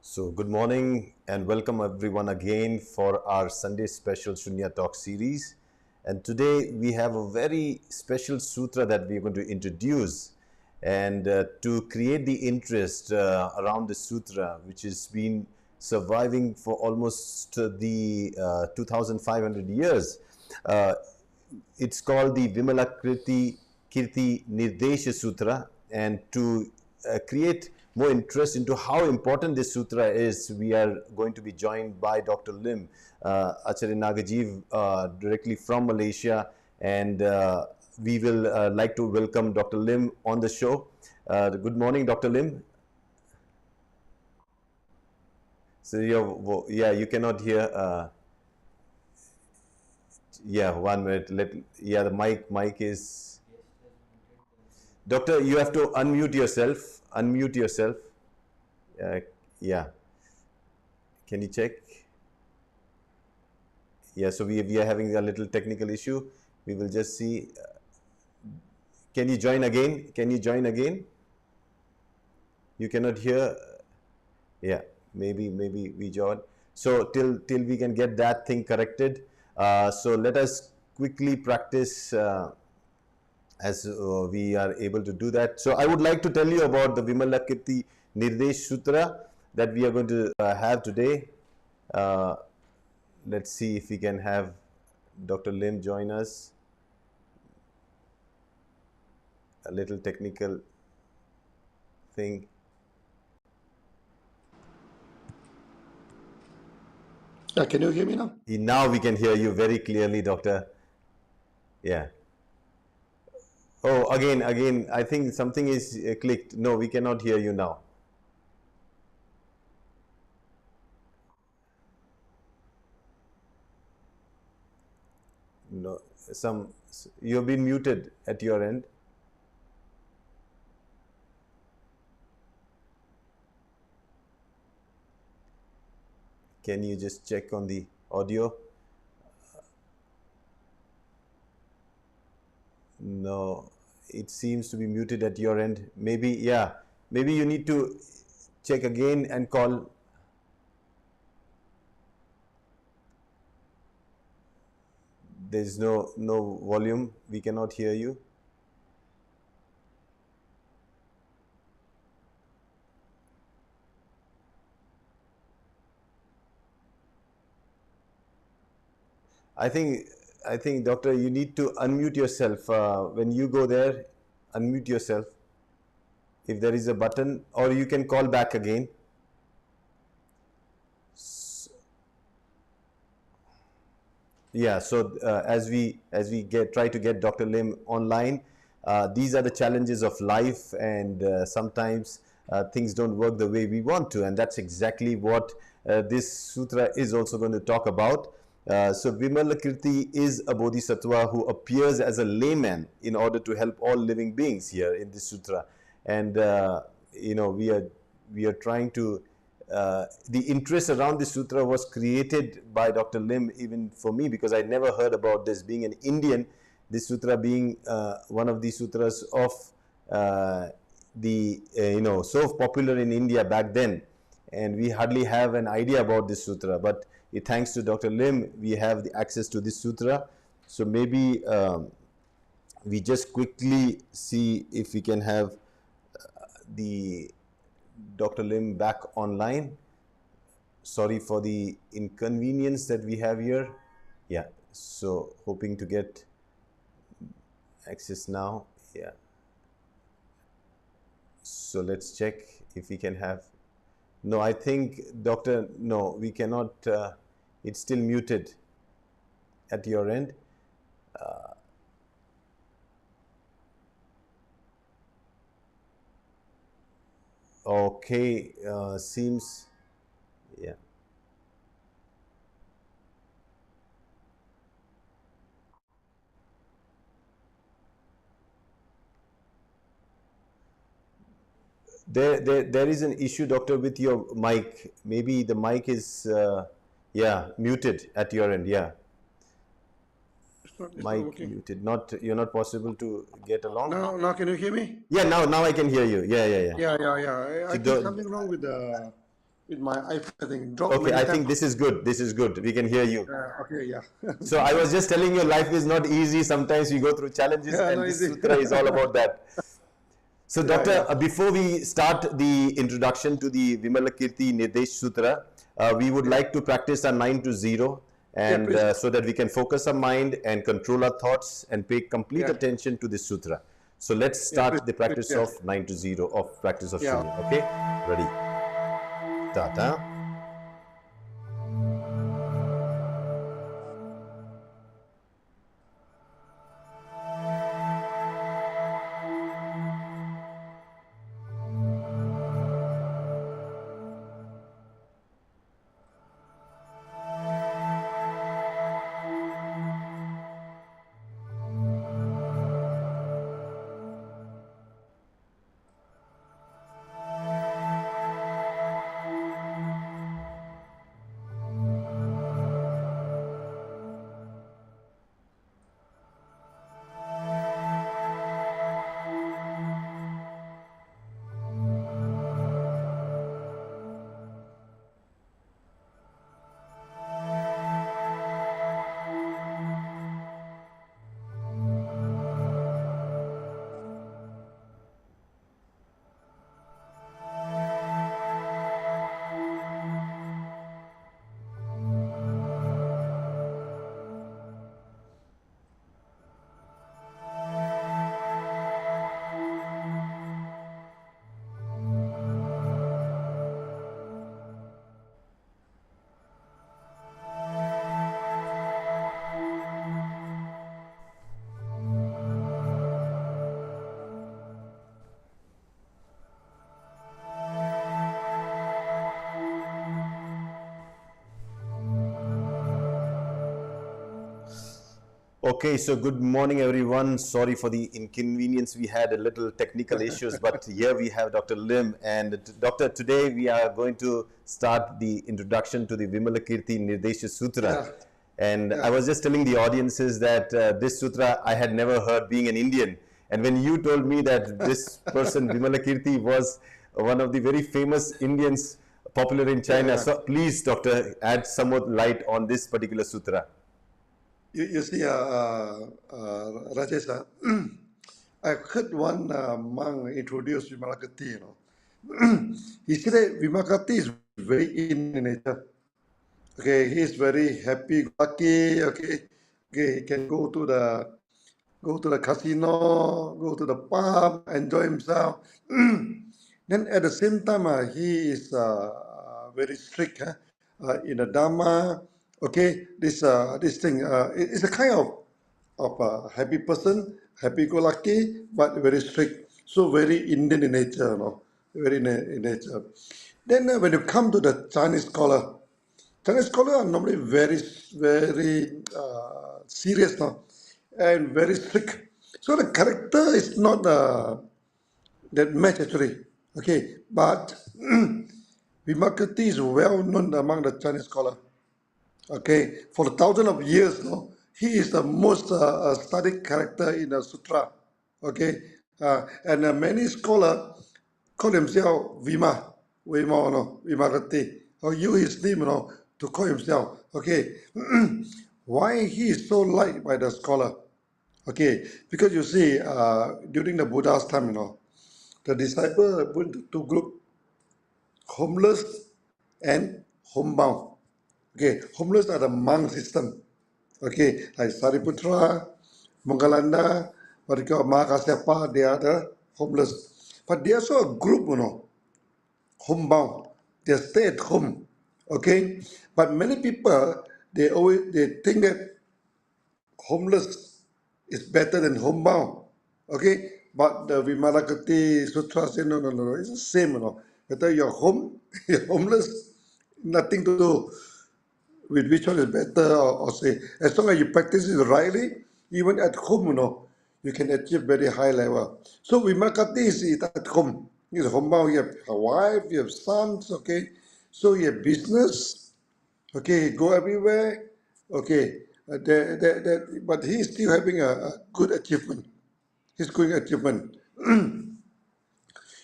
So, good morning and welcome everyone again for our Sunday special Sunya Talk series. And today we have a very special sutra that we are going to introduce. And to create the interest around the sutra, which has been surviving for almost the 2500 years, it's called the Vimalakirti Nirdesha Sutra. And to create more interest into how important this sutra is, we are going to be joined by Dr. Lim, Acharya Nagajiva, directly from Malaysia, and we will like to welcome Dr. Lim on the show. Good morning, Dr. Lim. So you cannot hear. Yeah, 1 minute. The mic is. Doctor, you have to unmute yourself. Unmute yourself. Yeah. Can you check? Yeah, so we are having a little technical issue. We will just see. Can you join again? Can you join again? You cannot hear. Yeah, maybe we join. So till we can get that thing corrected. So let us quickly practice as we are able to do that. So I would like to tell you about the Vimalakirti Nirdesha Sutra that we are going to have today. Let's see if we can have Dr. Lim join us. A little technical thing. Can you hear me now? Now we can hear you very clearly, Doctor. Yeah. Oh, again, I think something is clicked. No, we cannot hear you now. No, you have been muted at your end. Can you just check on the audio? No, it seems to be muted at your end. Maybe you need to check again and call. There's no volume. We cannot hear you. I think, Doctor, you need to unmute yourself. When you go there, unmute yourself. If there is a button, or you can call back again. Yeah, so as we try to get Dr. Lim online, these are the challenges of life, and sometimes things don't work the way we want to, and that's exactly what this sutra is also going to talk about. So Vimalakirti is a bodhisattva who appears as a layman in order to help all living beings here in this sutra. And we are trying to the interest around this sutra was created by Dr. Lim, even for me, because I never heard about this. Being an Indian, this sutra being one of the sutras of so popular in India back then, and we hardly have an idea about this sutra. But thanks to Dr. Lim, we have the access to this sutra. So maybe we just quickly see if we can have the Dr. Lim back online. Sorry for the inconvenience that we have here. Yeah, so hoping to get access now. Yeah. So let's check if we can have. No, I think, Doctor, no, we cannot. It's still muted at your end. Okay, seems, yeah. There is an issue, Doctor, with your mic. Maybe the mic is, muted at your end, yeah. It's not Mic working. muted. You're not possible to get along. Now can you hear me? Yeah, now I can hear you. Yeah. Yeah. I So think do, something wrong with my iPhone. I think dropped okay, many I times. think this is good. This is good. We can hear you. Okay, yeah. So I was just telling you, life is not easy. Sometimes we go through challenges, Yeah, no and this easy. sutra is all about that. So, Yeah. Doctor, before we start the introduction to the Vimalakirti Nirdesha Sutra, we would Yeah. like to practice our 9 to 0, Yeah, and please. so that we can focus our mind and control our thoughts and pay complete Yeah. attention to this sutra. So let's Yeah, please. start the practice Yeah. of 9 to 0 of practice of Yeah. Shunya. Okay, ready? Start. Huh? Okay, so good morning, everyone. Sorry for the inconvenience. We had a little technical issues, but here we have Dr. Lim. And Doctor, today we are going to start the introduction to the Vimalakirti Nirdesha Sutra. Yeah. And I Yeah. was just telling the audiences that this sutra I had never heard being an Indian. And when you told me that this person, Vimalakirti, was one of the very famous Indians popular in China, Yeah. so please, Doctor, add some more light on this particular sutra. You see, Rajesh, I heard one monk introduce Vimalakirti, He said that Vimalakirti is very in nature. Okay, he's very happy, lucky. Okay, he can go to the casino, go to the pub, enjoy himself. Then at the same time, he is very strict in the Dharma. Okay, this thing it's a kind of a happy person, happy-go-lucky, but very strict. So very Indian in nature, very in nature. Then when you come to the Chinese scholar are normally very serious, and very strict. So the character is not that match actually. Okay, but Vimalakirti is well known among the Chinese scholar. Okay, for the thousand of years, he is the most studied character in the sutra. Okay, and many scholars call himself Vimalakirti, or use his name, to call himself. Okay, why he is so liked by the scholar? Okay, because you see, during the Buddha's time, the disciple put into two group, homeless and homebound. Okay, homeless are the monk system. Okay, like Sariputra, Mangalanda, what you call Mahakasyapa, they are the homeless. But they also a group, homebound. They stay at home. Okay, but many people they think that homeless is better than homebound. Okay, but the Vimalakirti Sutra says no, it's the same, Whether you're home, you're homeless, nothing to do with which one is better, or say, as long as you practice it rightly, even at home, you can achieve very high level. So Vimalakirti is at home. He's homebound, you have a wife, you have sons, okay, so you have business, okay, go everywhere, okay. But he's still having a good achievement. He's going achievement.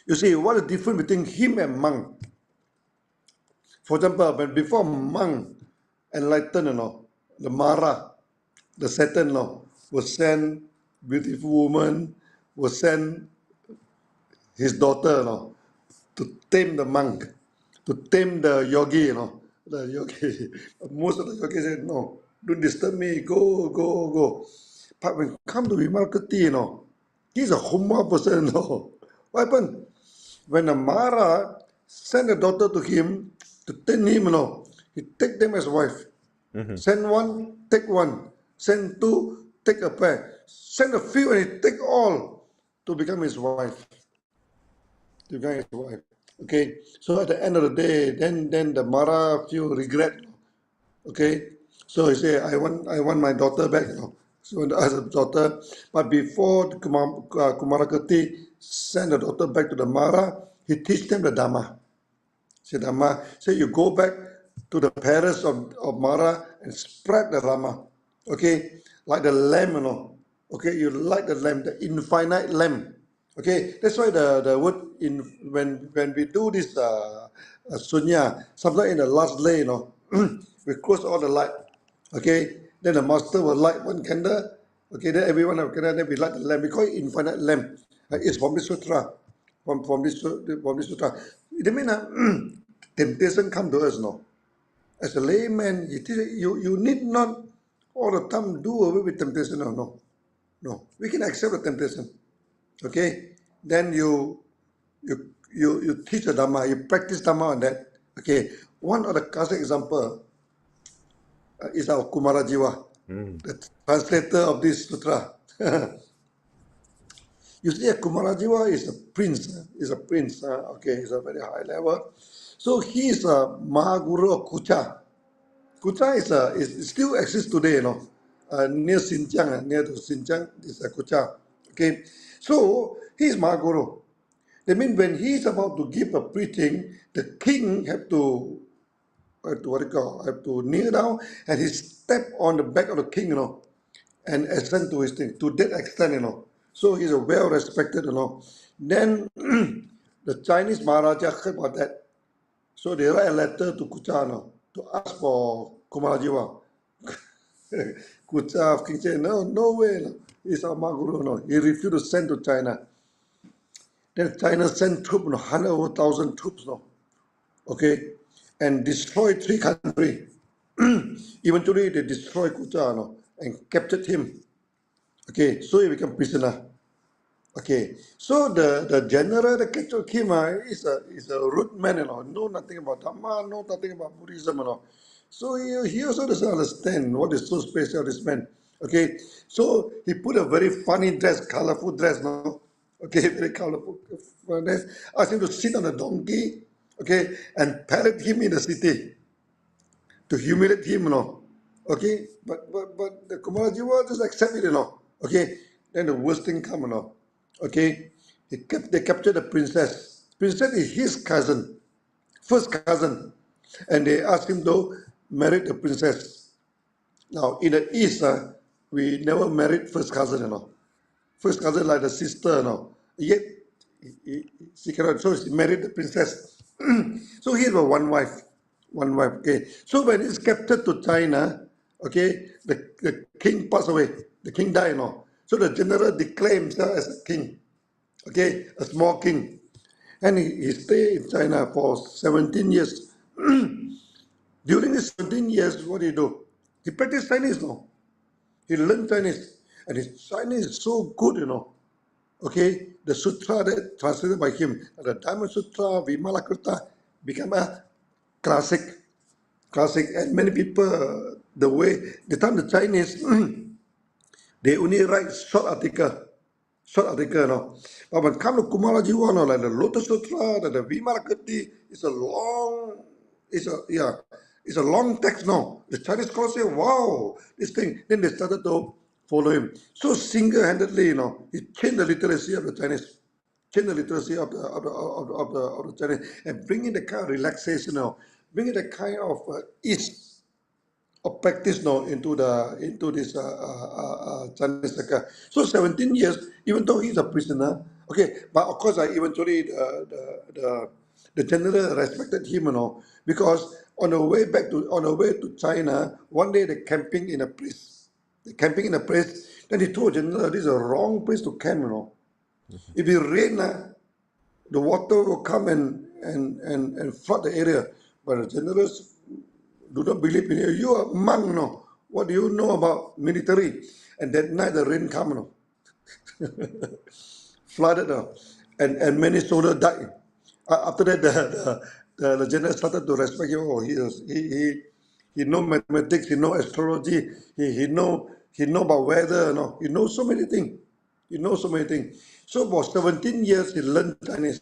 You see, what is different between him and monk? For example, when before monk enlightened, the Mara, the Satan, will send beautiful woman, will send his daughter, to tame the monk, to tame the yogi, the yogi. Most of the yogis said, no, don't disturb me, go, go, go. But when come to Vimalakirti, he's a humble person, What happened? When the Mara sent a daughter to him to tame him, he take them as wife. Send one, take one. Send two, take a pair. Send a few and he take all to become his wife. To become his wife. Okay. So at the end of the day, then the Mara feel regret. Okay. So he say, I want my daughter back. So when ask the daughter, but before Kumarakati send the daughter back to the Mara, he teach them the Dhamma. Said Dhamma, say you go back to the parents of Mara and spread the Dhamma. Okay, like the lamb, Okay, you like the lamb, the infinite lamb. Okay, that's why the word in when we do this sunya, sometimes in the last day, we close all the light. Okay, then the master will light one candle. Okay, then everyone have candle. Then we light the lamp. We call it infinite lamp. It's from this sutra, from this sutra. It means temptation come to us, no. As a layman, you need not all the time do away with temptation, no. We can accept the temptation. Okay, then you teach the dhamma, you practice dhamma on that. Okay, one of the classic example is our Kumarajiva, the translator of this sutra. You see, Kumarajiva is a prince. Is a prince. Okay, he's a very high level. So he is a Mahaguru of Kucha. Kucha is still exists today, near Xinjiang, near to Xinjiang is a Kucha. Okay, so he is Mahaguru. That means when he is about to give a preaching, the king have to kneel down and he step on the back of the king, and ascend to his thing to that extent, So he's a well respected, Then the Chinese Maharaja heard about that, so they write a letter to Kucha, to ask for Kumarajiva. Kucha king said, no, no way, he's our Mahaguru, He refused to send to China. Then China sent troops, 100,000 troops, okay, and destroyed three countries. Eventually, they destroyed Kucha, and captured him. Okay, so he became prisoner. Okay, so the general that captured him is a rude man, know nothing about Dhamma, know nothing about Buddhism, So he also doesn't understand what is so special this man. Okay, so he put a very funny dress, colorful dress, no. Okay, very colorful dress. Asked him to sit on a donkey, okay, and parade him in the city to humiliate him, Okay, but the Kumarajiva just accept it, Okay, then the worst thing come, Okay, they captured the princess. Princess is his cousin, first cousin, and they asked him to marry the princess. Now in the East, we never married first cousin, First cousin like the sister, Yet she cannot, so she married the princess. So he has one wife, Okay, so when he's captured to China, okay, the king passed away, the king died, So the general declared himself as a king, okay, a small king, and he stayed in China for 17 years. During his 17 years, what did he do? He practiced Chinese, He learned Chinese, and his Chinese is so good, Okay, the sutra that translated by him, the Diamond Sutra, Vimalakirti, became a classic. Classic, and many people, the time the Chinese, they only write short article, But when it comes to Kumarajiva, like the Lotus Sutra, the Vimalakirti, yeah, it's a long text, The Chinese scholars say, wow, this thing. Then they started to follow him. So single-handedly, he changed the literacy of the Chinese, change the literacy of the Chinese, and bring in the kind of relaxation, bring in the kind of ease of practice no into this Chinese circle. So 17 years, even though he's a prisoner, okay, but of course I eventually the general respected him, because on the way to China, one day they're camping in a place. They're camping in a place. Then he told general, this is a wrong place to camp. If it rain, the water will come and flood the area. But the generals do not believe in you. You are a monk, no. What do you know about military? And that night the rain come, flooded, and many soldiers died. After that, the general started to respect him. Oh, he know mathematics, he know astrology, he know about weather, he knows so many things. He knows so many things. So for 17 years he learned Chinese.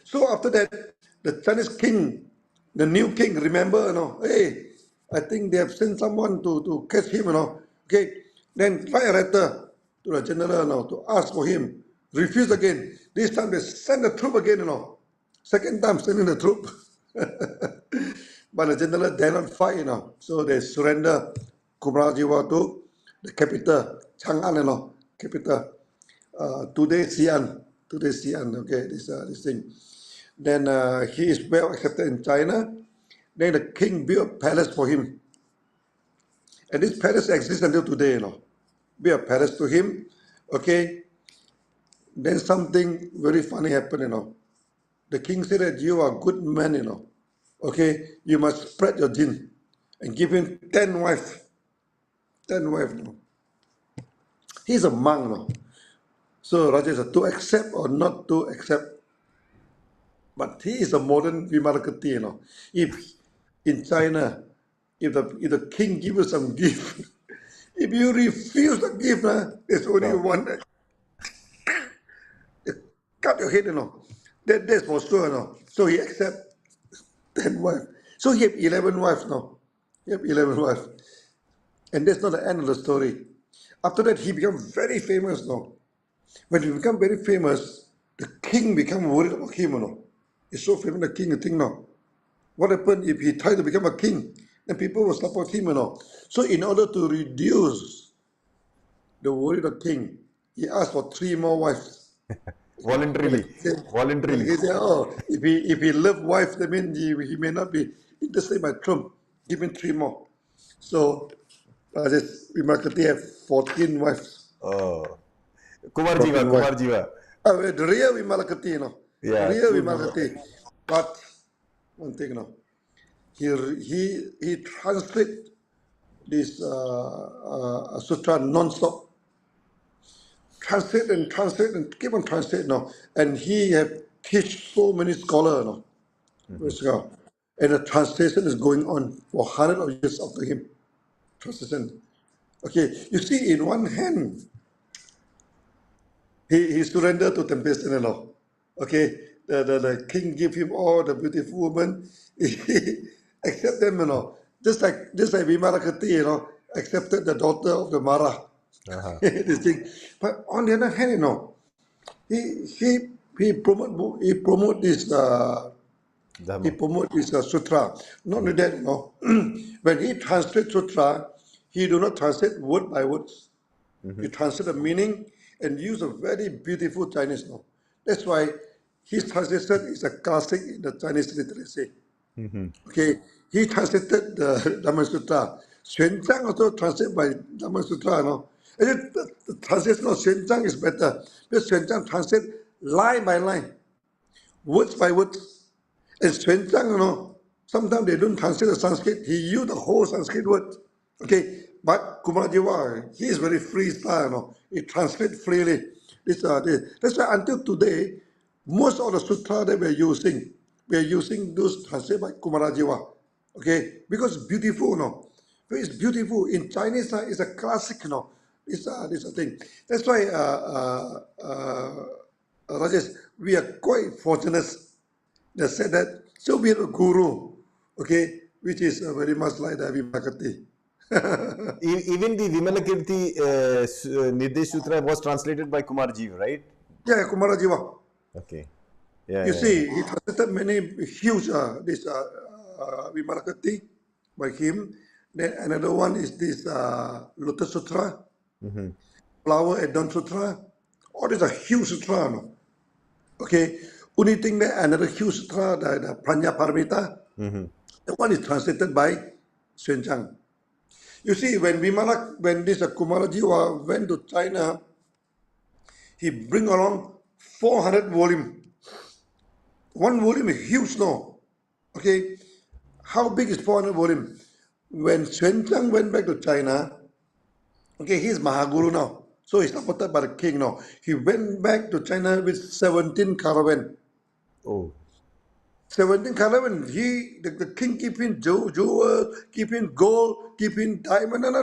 So after that, the Chinese king, the new king, remember, hey, I think they have sent someone to catch him, Okay, then write a letter to the general, to ask for him. Refuse again. This time they send the troop again, Second time sending the troop. But the general dare not fight, So they surrender Kumarajiwa to the capital, Chang'an, capital. Today Xi'an, okay, this thing. Then he is well accepted in China. Then the king built a palace for him. And this palace exists until today, Built a palace to him. Okay. Then something very funny happened, The king said that you are a good man, Okay, you must spread your gene and give him 10 wives. 10 wives, He's a monk, So Rajesh, to accept or not to accept. But he is a modern Vimalakirti, If in China, if the king gives you some gift, if you refuse the gift, there's only Wow. one, cut your head, that's for sure, So he accept 10 wives. So he have 11 wives now. He have 11 wives. And that's not the end of the story. After that, he became very famous now. When he become very famous, the king become worried about him, He's so famous, the king, you think now. What happened if he tried to become a king? Then people will support him, So in order to reduce the worry of the king, he asked for 3 more wives. But the Voluntarily. king said, Voluntarily. oh, if he love wife, that means he may not be interested in my throne. Give him 3 more. So this Vimalakirti have 14 wives. Oh. Kumar Jiva, 14 wives. Kumar Jiva. The real Vimalakirti, Yeah, Real true. Vimalakirti. But one thing, he translate this sutra non-stop. Translate and keep on translate now. And he have teach so many scholars now. And the translation is going on for hundreds of years after him. Translation. Okay, you see, in one hand, he surrendered to temptation, Okay, the king give him all the beautiful women. He accept them, just like Vimalakirti, accepted the daughter of the Mara. Uh-huh. This thing. But on the other hand, he he he promote this he Dhamma. promote this sutra. Not only that, when he translate sutra, he do not translate word by words. He translate the meaning and use a very beautiful Chinese. That's why his translation is a classic in the Chinese literacy. Okay, he translated the Dhamma Sutra. Xuan Zhang also translated by Dhamma Sutra, And the translation of Xuan Zhang is better because Xuan Zhang translate line by line, words by words. And Xuan Zhang, sometimes they don't translate the Sanskrit. He used the whole Sanskrit word. Okay, but Kumarajiva, he is very free style, He translates freely. That's why until today, most of the sutra that we are using those translated by Kumarajiva. Okay, because it's beautiful, It's beautiful. In Chinese, it's a classic, It's a thing. That's why, Rajesh, we are quite fortunate. They said that. So we have a guru, okay, which is very much like the Vimalakirti. Even the Vimalakirti Nirdesha Sutra was translated by Kumar Jiva, right? Yeah, Kumarajiva. Okay. Yeah, You yeah, yeah. see, he translated many huge, this Vimalakirti, by him. Then another one is this Lotus Sutra, Flower at Dawn Sutra. All these are huge sutra. No? Okay. Only thing that another huge sutra, the Pranya Paramita, that one is translated by Xuan Zhang. You see, when this Kumarajiva went to China, he bring along 400 volume. One volume is huge, no? Okay, how big is 400 volume? When Xuan Zhang went back to China, okay, he's Mahaguru now, so he's supported by the king now. He went back to China with 17 caravan. Oh. 17 caravan. The king keep in jewel, keep in gold, keep in diamond. No.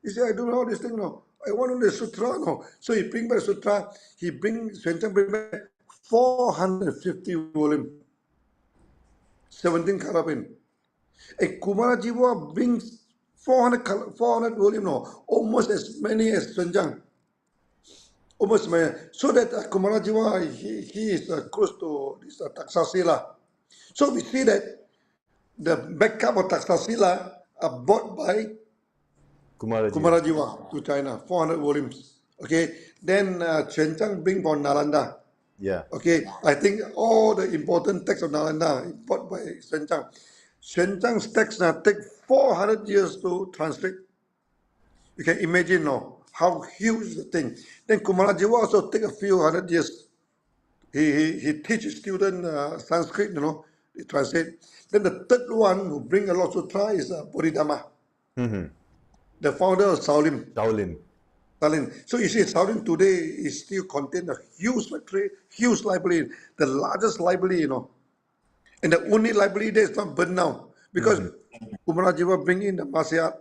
He said, I do all this thing now. I want the sutra now. So he bring back sutra. Xuan Zhang bring back 450 volume. 17 caravan. A Kumarajiva brings 400 volume now. Almost as many as Xuan Zhang. Almost many. So that Kumarajiva, he is close to this Taksasila. So we see that the backup of Taksasila are bought by Kumarajiva to China, 400 volumes. Okay, then Xuan Zhang bring from Nalanda. Yeah. Okay, I think all the important texts of Nalanda bought by Xuan Zhang. Xuan Zhang's text now take 400 years to translate. You can imagine now how huge the thing. Then Kumarajiva also take a few hundred years. He teaches students Sanskrit, he translate. Then the third one who bring a lot of sutra is Bodhidharma, the founder of Shaolin. So you see, Shaolin today is still contain a huge library, the largest library, and the only library there is not burned now because Kumarajiva bring in the martial art.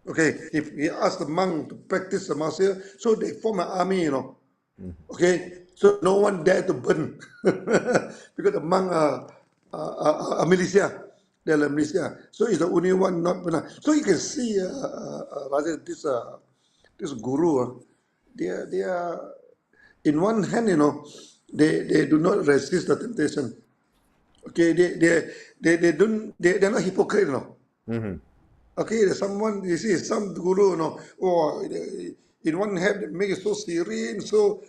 Okay, if he asked the monk to practice the martial, so they form an army, Okay, so no one dare to burn because the monk are militia. They're a militia. So he's the only one not burn. So you can see, Rajesh, this guru, they are in one hand, they do not resist the temptation. Okay, they're not hypocrite, Okay, there's someone, you see, some guru, in one hand they make it so serene, so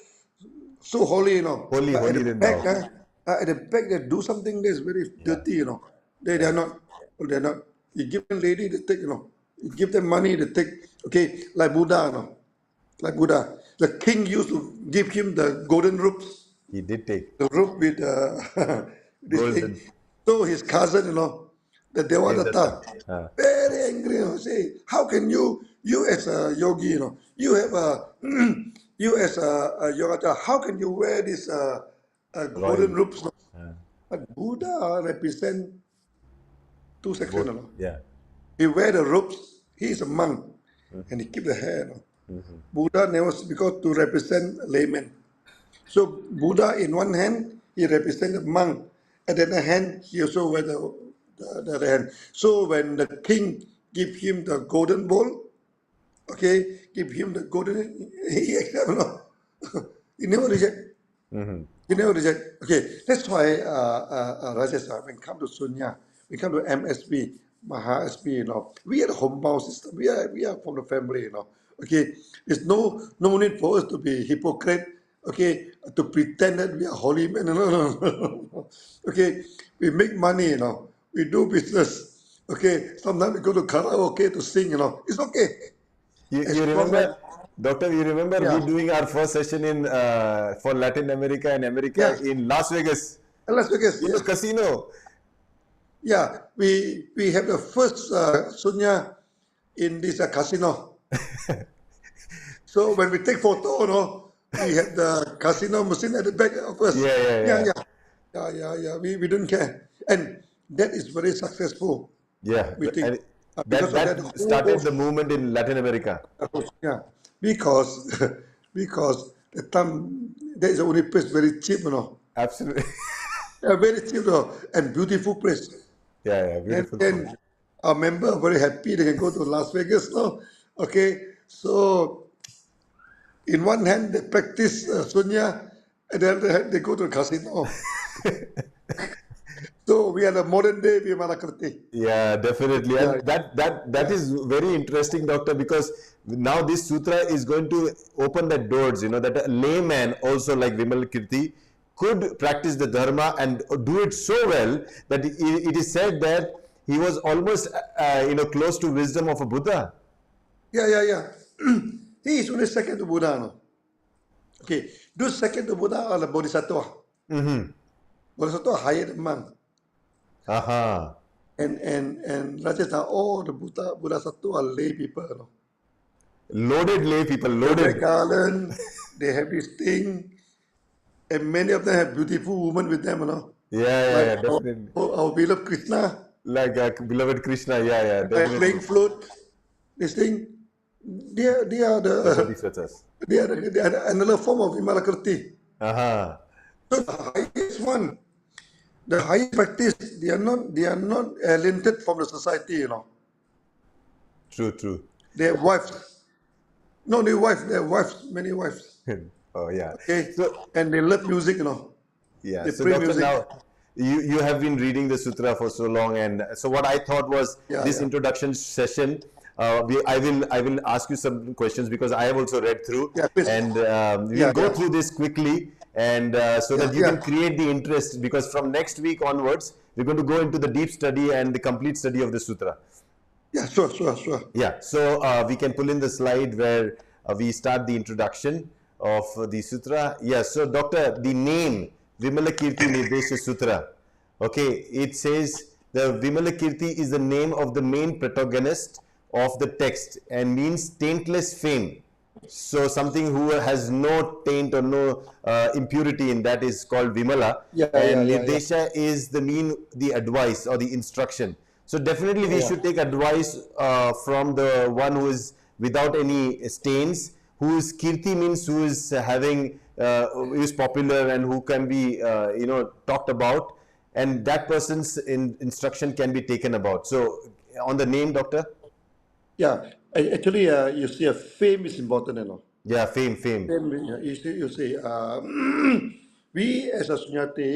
holy, Holy, But holy than back, thou. at the back they do something that's very dirty, They're not. You give them lady, they take, You give them money, they take. Okay, like Buddha, Like Buddha. The king used to give him the golden ropes, He did take the rope with this thing. golden So his cousin, the Devadatta. Devadatta, very angry, say, how can you as a yogi, you have a, you as a yoga, how can you wear this golden Royal. ropes? But Buddha represent two sections, Yeah. He wear the robes, he is a monk, and he keep the hair, Buddha never, because to represent layman. So Buddha in one hand, he represented monk. At the other hand, he also wear the other hand. So when the king give him the golden bowl, okay, give him the golden, he accept, he never reject. He never reject. Okay, that's why Rajesh, when come to Sunya, we come to MSB, Maha SB, we are the homebound system. We are from the family, Okay, there's no need for us to be hypocrite. Okay, to pretend that we are holy men. No. Okay, we make money, We do business. Okay, sometimes we go to karaoke to sing, It's okay. You Long remember, Doctor, you remember we yeah, doing our first session in for Latin America and America yeah. in Las Vegas. Las Vegas, In the yes. casino. Yeah, we have the first Sunya in this casino. So when we take photo, we have the casino machine at the back of us. Yeah. We don't care, and that is very successful. Yeah. We think And because of that that started the movement in Latin America. yeah, because because the time that is the only place very cheap, Absolutely. Very cheap, and beautiful place. Yeah, And beautiful. then our member are very happy they can go to Las Vegas now. Okay, so in one hand they practice Sunya, and the other hand they go to the casino. So we are the modern day Vimalakirti. Yeah, definitely. Yeah, And that yeah, is very interesting, doctor, because now this sutra is going to open the doors, that a layman also like Vimalakirti could practice the dharma and do it so well that it is said that he was almost close to wisdom of a Buddha. yeah. He is only second to Buddha. No? Okay, those second to Buddha are the Bodhisattva. Bodhisattva are higher than monk. Aha. And Rajas are all the Bodhisattva are lay people. No? Loaded lay people, They wear loaded. garland, they have this thing, and many of them have beautiful women with them, you know. Yeah, yeah, Like yeah, definitely. our beloved Krishna, Like beloved Krishna, yeah, yeah, playing definitely. flute, this thing. They are The the Bodhisattvas. they are another form of Vimalakirti. Aha. So the highest one, the highest practice, they are not alienated from the society, you know. True, true. They have wives. No, they have wives, many wives. Oh, yeah. Okay. So, And they love music, you know. yeah. They So, play doctor, music. now you have been reading the sutra for so long, and so what I thought was Yeah, this yeah. introduction session. I will ask you some questions because I have also read through, Yeah, please. and we will Yeah, go yeah. through this quickly, and so Yeah, that you yeah. can create the interest. Because from next week onwards, we're going to go into the deep study and the complete study of the sutra. Yeah, sure. Yeah, so we can pull in the slide where we start the introduction of the sutra. Yeah, so doctor, the name Vimalakirti Nirdesha Sutra. Okay, it says the Vimalakirti is the name of the main protagonist of the text and means taintless fame. So something who has no taint or no impurity in that is called Vimala, and Yeah. Nirdesha is the advice or the instruction. So definitely we Yeah. should take advice from the one who is without any stains, whose kirti means who is who is popular and who can be talked about, and that person's instruction can be taken about. So on the name, doctor. Yeah. Actually, you see, fame is important, you know. Yeah, fame. Fame, you see, we as a Sunyati,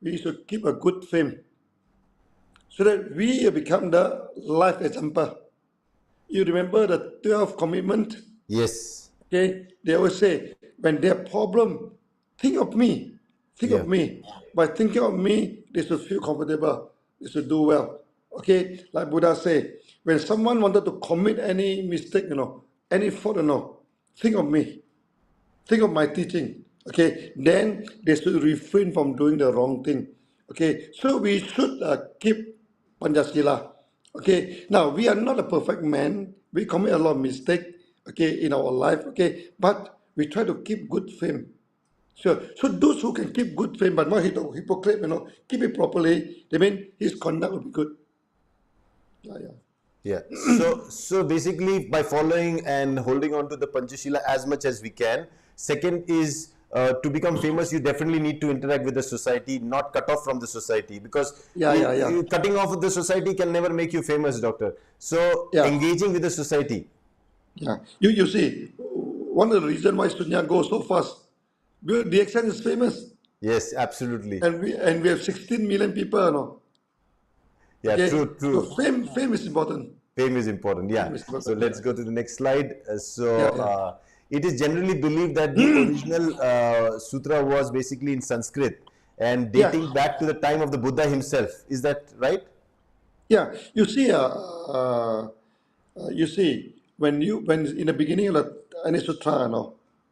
we should keep a good fame so that we become the life example. You remember the 12 commitment? Yes. Okay, they always say, when they have problem, think of me. Think Yeah. of me. By thinking of me, they should feel comfortable. They should do well. Okay, like Buddha say, when someone wanted to commit any mistake, any fault, think of me. Think of my teaching. Okay, then they should refrain from doing the wrong thing. Okay, so we should keep Panchasila. Okay, now we are not a perfect man. We commit a lot of mistake. Okay, in our life. Okay, but we try to keep good fame. Sure. So those who can keep good fame, but not hypocrite, keep it properly. They mean his conduct will be good. Yeah. Yeah. So basically, by following and holding on to the Panchashila as much as we can. Second is to become famous, you definitely need to interact with the society, not cut off from the society, because Yeah. cutting off with the society can never make you famous, doctor. So Yeah. engaging with the society. Yeah. You see, one of the reasons why Sunya goes so fast, because the accent is famous, Yes, absolutely. and we have 16 million people, Yeah, Okay, so true. fame is important. Fame is important. Yeah. Fame is So important. let's go to the next slide. Yeah, yeah. It is generally believed that the original sutra was basically in Sanskrit and Yeah, dating back to the time of the Buddha himself. Is that right? yeah. You see, when in the beginning of the any sutra,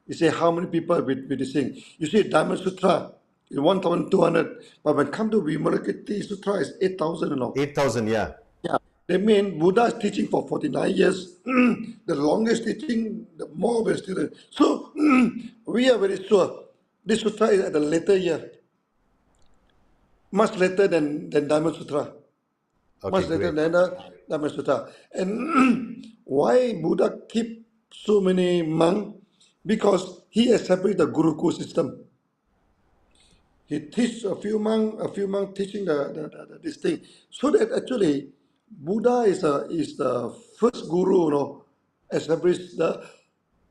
you say how many people with this thing. You see, Diamond Sutra is 1,200, but when come to Vimalakirti Sutra, is 8,000, 8,000. Yeah. Yeah, they mean Buddha is teaching for 49 years. The longest teaching, the more we student. So we are very sure this sutra is at a later year, much later than Diamond Sutra, Okay, much later great. than the Diamond Sutra. And why Buddha keep so many monks? Because he established the Gurukul system. He teach a few monks teaching this thing, so that actually Buddha is the first guru, established the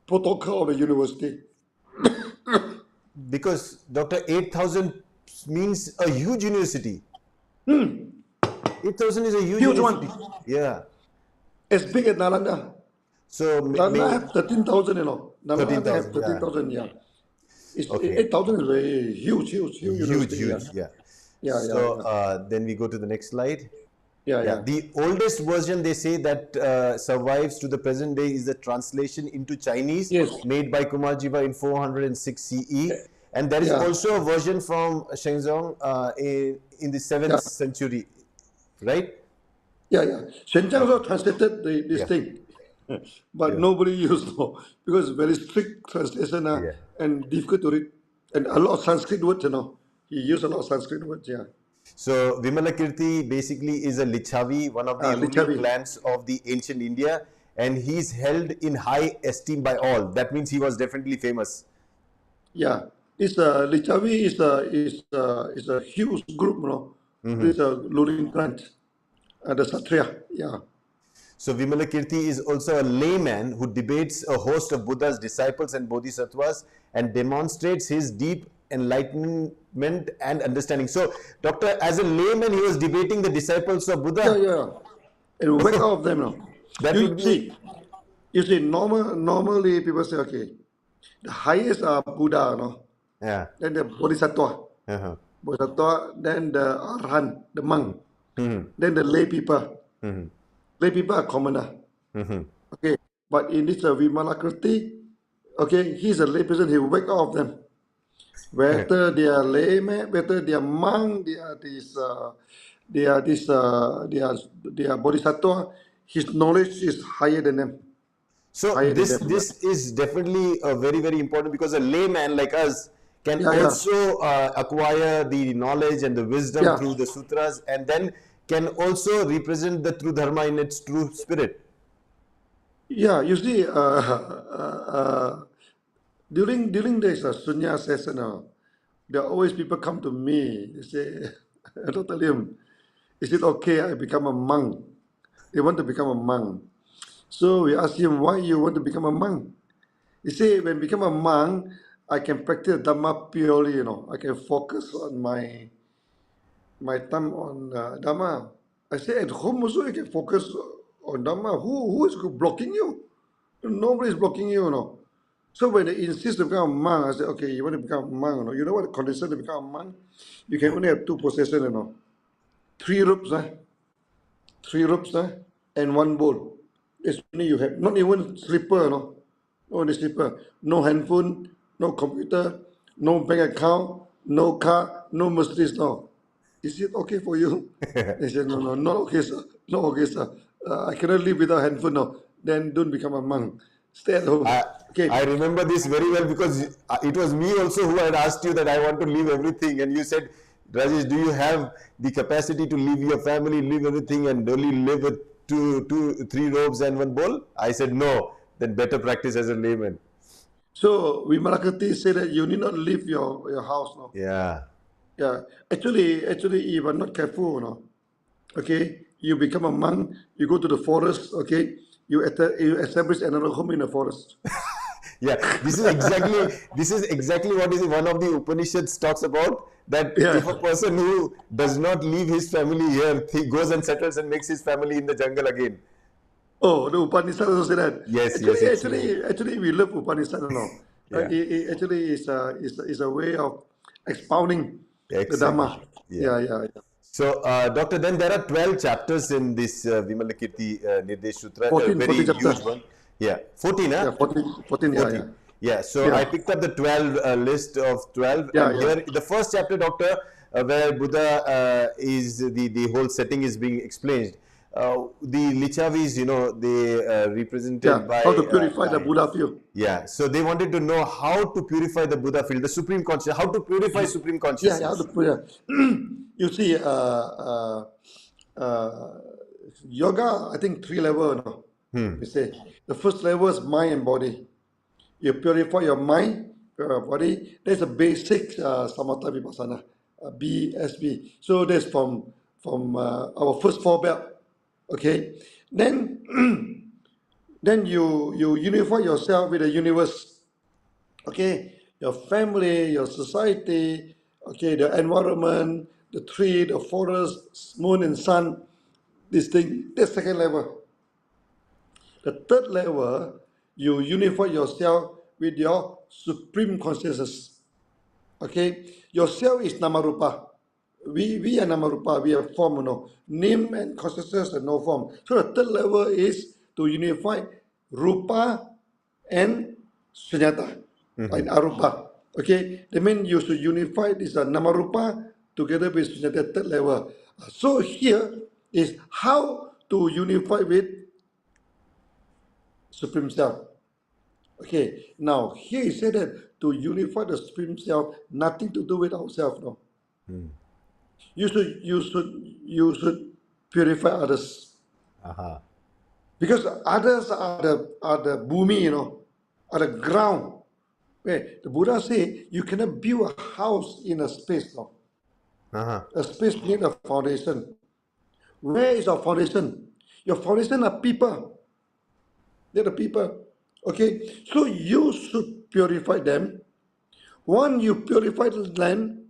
protocol of the university. Because Dr. 8,000 means a huge university. 8,000 is a huge Huge university. one. Yeah. As big as Nalanda. So Nalanda have 13,000, you know. Nalanda have 13,000. Yeah. 13,000, yeah. It's Okay. 8,000 is very huge Huge, university, yeah. huge. Yeah. Yeah, yeah, So yeah. then we go to the next slide. Yeah, Yeah, yeah. the oldest version they say that survives to the present day is the translation into Chinese Yes. made by Kumarjiva in 406 CE. And there is Yeah, also a version from Shenzong in the 7th yeah, century, right? yeah, yeah. Shenzhen Okay. also translated this Yeah. thing, but Yeah. nobody used no because very strict translation Yeah. and difficult to read, and a lot of Sanskrit words, you know. He used a lot of Sanskrit words, yeah. So Vimalakirti basically is a Lichavi, one of the ruling Lichavi, clans of the ancient India, and he's held in high esteem by all. That means he was definitely famous. yeah. This Lichavi is a huge group, you know. This ruling clan, the Satriya, yeah. So Vimalakirti is also a layman who debates a host of Buddha's disciples and bodhisattvas and demonstrates his deep enlightenment and understanding. So, Doctor, as a layman, he was debating the disciples of Yeah, Buddha. yeah. And wake out of them now. That You would be, see, normally people say, okay, the highest are Buddha, no? yeah. Then the Bodhisattva, Uh-huh. then the Arhan, the monk, then the lay people. Lay people are commoner. Okay, but in this Vimalakirti, okay, he's a lay person, he will wake out of them. Whether they are layman, whether they are monk, they are bodhisattva, his knowledge is higher than them. So Higher than this them. Yeah, this is definitely very very important because a layman like us can yeah, yeah. also acquire the knowledge and the wisdom Yeah. through the sutras and then can also represent the true dharma in its true spirit. Yeah, you see, during this Sunya session, there are always people come to me. They say, I don't tell him, is it okay I become a monk? They want to become a monk. So we ask him, why you want to become a monk? He say, when become a monk, I can practice Dhamma purely, you know. I can focus on my time on Dhamma. I say, at home also you can focus on Dhamma. Who is blocking you? Nobody is blocking you, you know. So when they insist to become a monk, I say, okay, you want to become a monk, you know. You know what the condition to become a monk? You can only have two possessions, you know. Three robes, and one bowl. That's only you have. Not even slipper, no. No only slipper. No handphone, no computer, no bank account, no car, no Mercedes, no. Is it okay for you? They said, no, no, not okay, sir. Not okay, sir. I cannot live without handphone, no. Then don't become a monk. Stay at home. I Okay. I remember this very well because it was me also who had asked you that I want to leave everything, and you said, Rajesh, do you have the capacity to leave your family, leave everything, and only live with three robes and one bowl? I said no. Then better practice as a layman. So Vimalakirti said that you need not leave your house, no. Yeah. Yeah, actually, if I'm not careful, you know, okay, you become a monk, you go to the forest, okay, you establish another home in the forest. Yeah, this is exactly what is one of the Upanishads talks about, that Yeah. if a person who does not leave his family here, he goes and settles and makes his family in the jungle again. Oh, the Upanishad also say that. Yes, yes, Actually, it's true. actually, we love Upanishad, you know. Yeah, It actually is a way of expounding the exactly. Dhamma. Yeah. Yeah, yeah, yeah. So, Doctor, then there are 12 chapters in this Vimalakirti Nirdesha Sutra, a 14 very chapter. huge one. Yeah, 14, huh? Yeah, 14, yeah, yeah. 14. Yeah, so I Yeah, picked up the 12 list of 12, yeah, and yeah. here the first chapter, Doctor, where Buddha is the whole setting is being explained. The Lichavis, you know, they Yeah, represented by how to purify the lions. Buddha field. Yeah, so they wanted to know how to purify the Buddha field, the supreme consciousness, how to purify supreme Yeah, yeah, how to consciousness. put it. You see, uh, yoga, I think three level, no? You say the first level is mind and body. You purify your mind, your body. There's a basic samatha vipassana, BSB. So that's from our first four belt. Okay, then then you unify yourself with the universe. Okay, your family, your society, okay, the environment, the tree, the forest, moon and sun, this thing, that's second level. The third level, you unify yourself with your supreme consciousness. Okay, yourself is namarupa. We are namarupa. We have form, name and consciousness and no form. So the third level is to unify rupa and sunyata and arupa. Okay, that means you should unify this namarupa together with sunyata third level. So here is how to unify with supreme self. Okay, now here he said that to unify the supreme self, nothing to do with ourselves. No, you should purify others because others are the bhumi, are the ground. Where the Buddha say you cannot build a house in a space. No, a space need a foundation. Where is our foundation? Your foundation are people. They're the people. Okay, so you should purify them. Once you purify the land,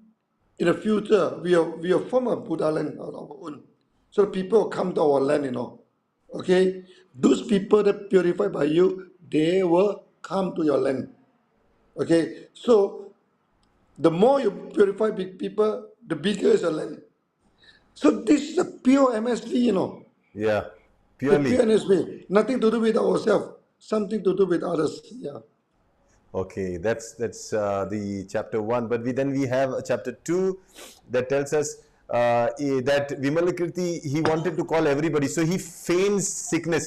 in the future, we will form a Buddha land on our own. So people come to our land, Okay? Those people that purified by you, they will come to your land. Okay? So the more you purify big people, the bigger is your land. So this is a pure MSV, Yeah, The pure purely. MSV. Nothing to do with ourselves, something to do with others. Yeah. Okay, that's the chapter 1. But we have a chapter 2 that tells us that Vimalakirti, he wanted to call everybody, so he feigns sickness.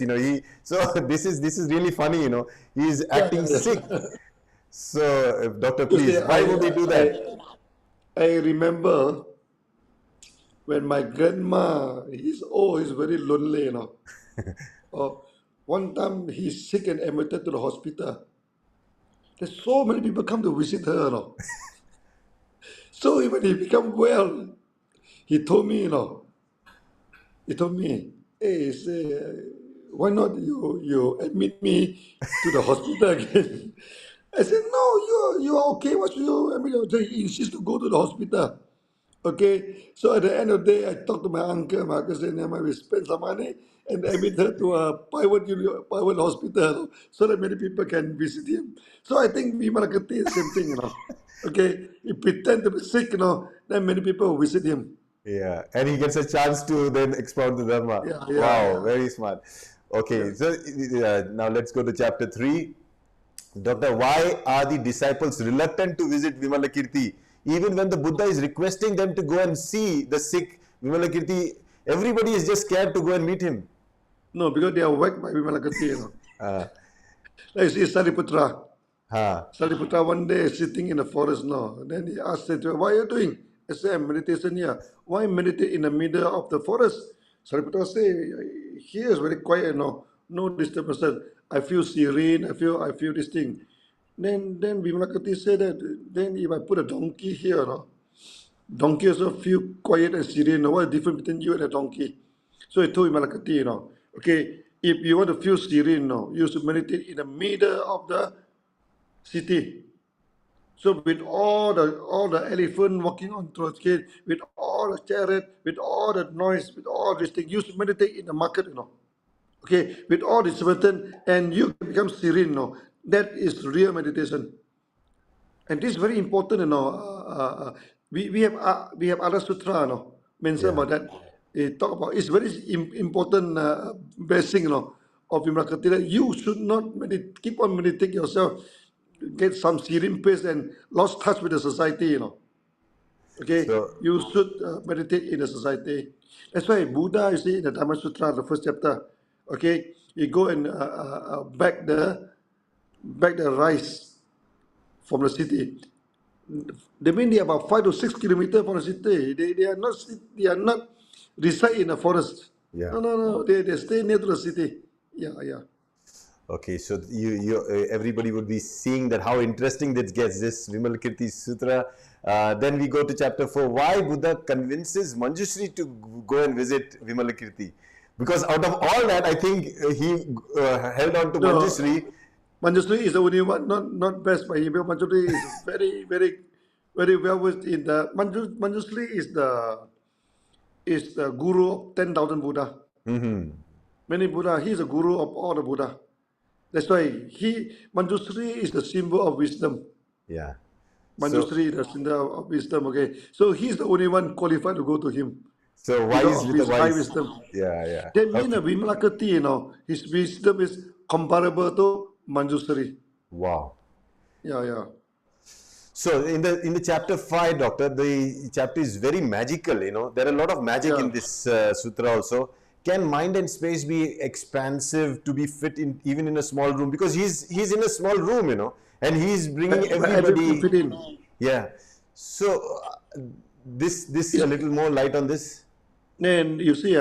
So this is really funny. He's Yeah, acting yeah, sick. yeah. So, doctor, You see, please, why would he do that? I remember when my grandma, he's old, he's very lonely. Oh, one time he's sick and admitted to the hospital. There's so many people come to visit her. So when he become well, he told me, hey, he say, why not you admit me to the hospital again? I said, no, you're okay. What you? I mean, he insists to go to the hospital. Okay, so at the end of the day, I talked to my uncle. My uncle said, "Never mind, we spend some money and admit her to a private hospital so that many people can visit him." So I think Vimalakirti is the same thing. Okay, he pretend to be sick, then many people will visit him. Yeah, and he gets a chance to then expound the Dharma. Yeah, yeah, Wow, yeah, very smart. yeah. Okay, so now let's go to chapter 3. Doctor, why are the disciples reluctant to visit Vimalakirti? Even when the Buddha is requesting them to go and see the sick Vimalakirti, everybody is just scared to go and meet him. No, because they are whacked by Vimalakirti. Uh, Like see Sariputra. huh. Sariputra one day sitting in the forest now. Then he asked Sariputta, what are you doing? I said, I'm meditation here. Why meditate in the middle of the forest? Sariputra say, here is very quiet, no disturbance. I feel serene, I feel this thing. Then Vimalakirti said that then if I put a donkey here, donkey also feel quiet and serene. What is the difference between you and a donkey? So I told Vimalakirti, okay, if you want to feel serene, you should meditate in the middle of the city. So with all the elephant walking on through the street, with all the chariot, with all the noise, with all these things, you should meditate in the market. Okay, with all this certain, and you become serene. That is real meditation, and this is very important. We have other sutra. Mention Yeah. about that. It talk about it's very important blessing. Of Vimalakirti that you should not keep on meditating yourself, get some serene pace and lost touch with the society. Okay, So, you should meditate in the society. That's why Buddha, you see, in the Dhamma Sutra, the first chapter, okay, you go and bag the rice from the city. They mean they are about 5 to 6 kilometers from the city. They are not reside in the forest. yeah. No, no, no. They stay near to the city. Yeah, yeah. Okay, so everybody would be seeing that how interesting this gets, this Vimalakirti Sutra. Then we go to chapter 4. Why Buddha convinces Manjushri to go and visit Vimalakirti? Because out of all that, I think he held on to No, Manjushri. Manjusri is the only one, not best by him. Manjusri is very, very. very well with in the Manjusri is the guru of 10,000 Buddha. Many Buddha, he is a guru of all the Buddha. That's why Manjusri is the symbol of wisdom. Yeah. So, Manjusri is the symbol of wisdom. Okay, so he's the only one qualified to go to him so because wise of with a his high wise. wisdom. Yeah, yeah. That means Okay. Vimalakirti, his wisdom is comparable to Manjusri. Wow. Yeah, yeah. So in the chapter 5, doctor, the chapter is very magical. There are a lot of magic Yeah. in this sutra also. Can mind and space be expansive to be fit in even in a small room? Because he's in a small room, and he's bringing But everything everybody. fit in. Yeah. So this a It's, little more light on this. then you see,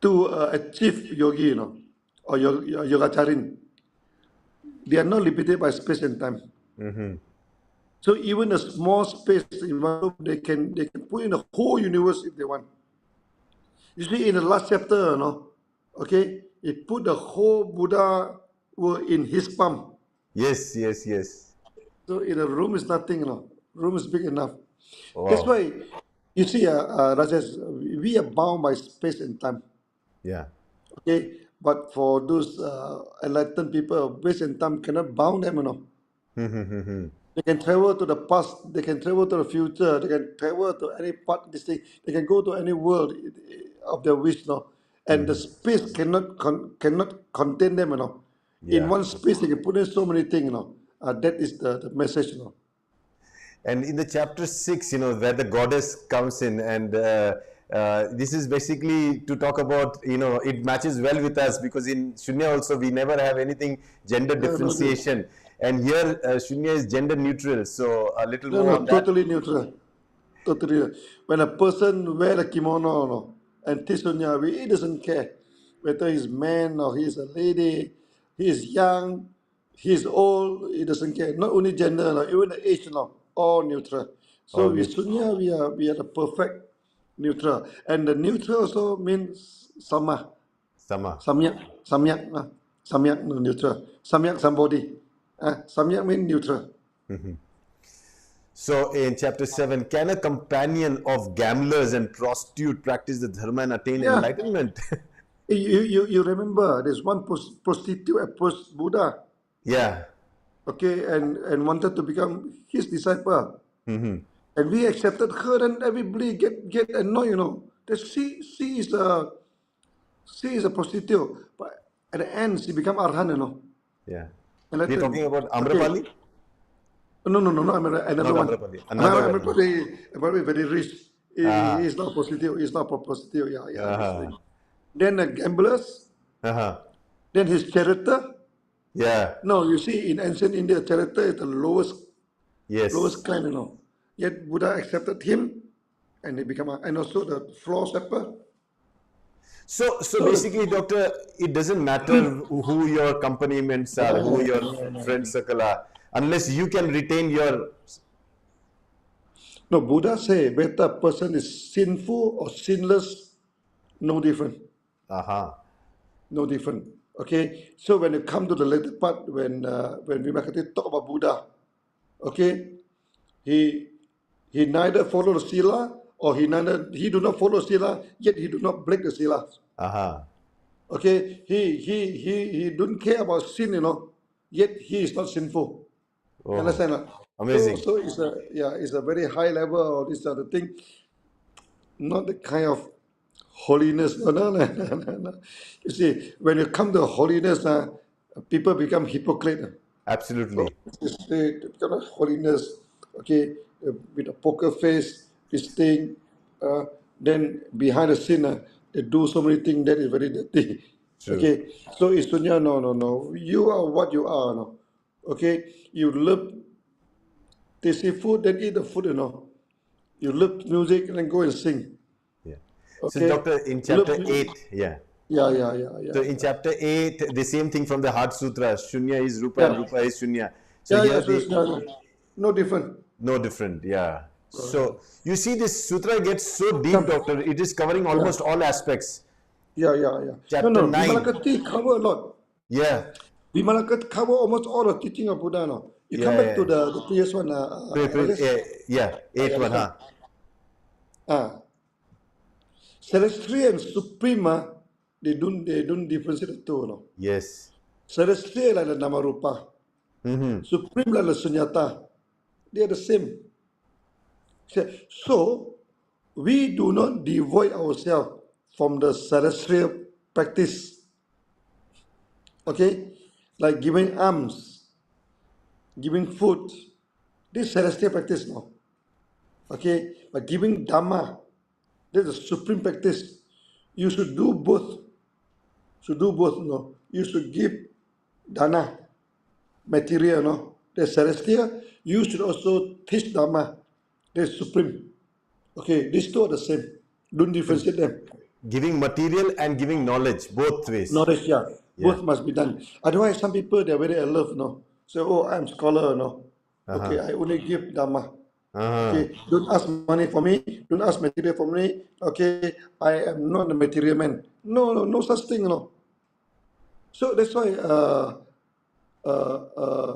to achieve yogi, or yogacharin, they are not limited by space and time. So even a small space in one room, they can put in the whole universe if they want. You see, in the last chapter, okay, it put the whole Buddha world in his palm. Yes, yes, yes. So in a room is nothing, room is big enough. That's Wow. why you see, Rajesh, we are bound by space and time. Yeah. Okay, but for those enlightened people, space and time cannot bound them, They can travel to the past, they can travel to the future, they can travel to any part of this thing, they can go to any world of their wish, And the space cannot contain them, In Yeah. one space, they can put in so many things, That is the message, And in the chapter 6, where the goddess comes in, and this is basically to talk about, it matches well with us because in Shunya also we never have anything gender No, differentiation. And here Shunya is gender neutral. So a little more no, on that. totally neutral. Totally. When a person wear a kimono, and teach Sunya, he doesn't care whether he's man or he's a lady, he is young, he's old, he doesn't care. Not only gender, even the age, all neutral. So All with neutral. Sunya, we are the perfect neutral. And the neutral also means sama, Sama. samyak, samyak no, neutral. Samyak somebody. Samyak means neutral. So in chapter 7, can a companion of gamblers and prostitute practice the dharma and attain Yeah. enlightenment? You remember there's one prostitute approached Buddha, Yeah. okay, and wanted to become his disciple. And we accepted her, and everybody get annoyed, That she is a prostitute, but at the end she become arhan, Yeah. We're enlightened. talking about Okay. Amrapali? No, another Not one. Amrapali. Another one. Everybody very rich. He Uh-huh. is not prostitute. He's not prostitute. Yeah, yeah. This Uh-huh. thing. Then the gamblers. Uh-huh. Then his character. Yeah. No, you see, in ancient India, character is the lowest Yes. kind, Yet Buddha accepted him, and he became, and also the floor stepper. So So, basically, doctor, it doesn't matter who your accompaniments are, who your friend circle are, unless you can retain your. no, Buddha say whether a person is sinful or sinless, no different, Aha. no different. Okay, so when you come to the later part, when Vimalakirti talk about Buddha, okay, he he neither follow the sila or he do not follow sila, yet he do not break the sila. Aha. Okay, he don't care about sin, yet he is not sinful. You Oh, understand? So amazing. so it's a very high level of this other thing, not the kind of holiness. No, no, no, no, no, no. You see, when you come to holiness, people become hypocrite. So Absolutely. they become a holiness, okay, with a poker face, this thing, uh, then behind the scene, they do so many things that is very dirty. True. Okay, so it's Sunya, no, no, no. You are what you are, no. Okay, you love tasty food, then eat the food, You love music, then go and sing. Yeah. So, Okay, doctor, in you love, chapter 8, yeah. yeah, yeah, yeah, So yeah, in yeah. chapter 8, the same thing from the Heart Sutra. Shunya is Rupa and Yeah, Rupa is Shunya. So yeah, here yeah, so they it's no different. no different. Yeah. So you see, this sutra gets so deep, Come, doctor. It is covering yeah. almost all aspects. Yeah, yeah, yeah. No, Chapter no, 9. Vimalakirti cover a lot. Yeah. Vimalakirti cover almost all the teaching of Buddha, no. You Yeah, come back to yeah. the previous one, August. Yeah, eighth Yeah, one, this one. huh? Celestial and supreme, they don't differentiate the two, no. Yes. Celestial adalah nama rupa, Mm-hmm. supreme adalah sunyata. They are the same. So we do not devoid ourselves from the celestial practice. Okay, like giving alms, giving food. This celestial practice, no. Okay, but giving dharma, this is supreme practice. You should do both. Should do both, no. You should give dana, material, no. That's celestial. You should also teach dharma. That's supreme. Okay, these two are the same. Don't So differentiate them. giving material and giving knowledge, both ways. Knowledge, yeah. Yeah. Both must be done. Otherwise, some people they're very aloof, no. So, oh, I'm scholar, no. Okay, Uh-huh. I only give dharma. Uh-huh. Okay, don't ask money for me. Don't ask material for me. Okay, I am not a material man. No, no, no such thing, no. So that's why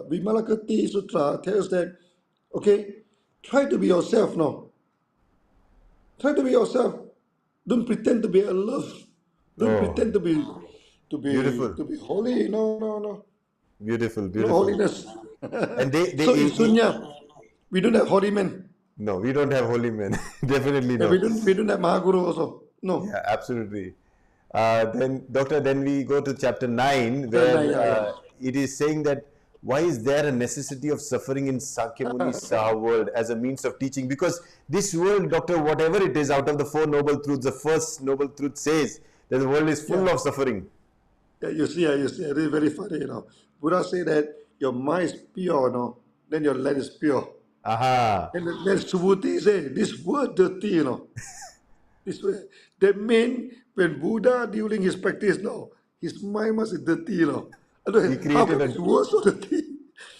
Vimalakirti Sutra tells that, okay, try to be yourself, no. Try to be yourself. Don't pretend to be aloof. Don't Oh, pretend to beautiful, be holy. No, no, no. beautiful, No beautiful. holiness. And So in Sunya, we don't have holy men. no, we don't have holy men. Definitely And no. we don't have Mahaguru also. No. Yeah, absolutely. Then, Doctor, then we go to chapter 9, Yeah, where yeah, yeah. it is saying that why is there a necessity of suffering in Sakyamuni Saha world as a means of teaching? Because this world, Doctor, whatever it is, out of the four noble truths, the first noble truth says that the world is full Yeah. of suffering. Yeah, you see, it is very funny, Buddha say that your mind is pure, then your land is pure. Aha. And then Subhuti say, this word dirty, This word. That means when Buddha during his practice, his mind must be dirty, He Otherwise, how created come his words so dirty?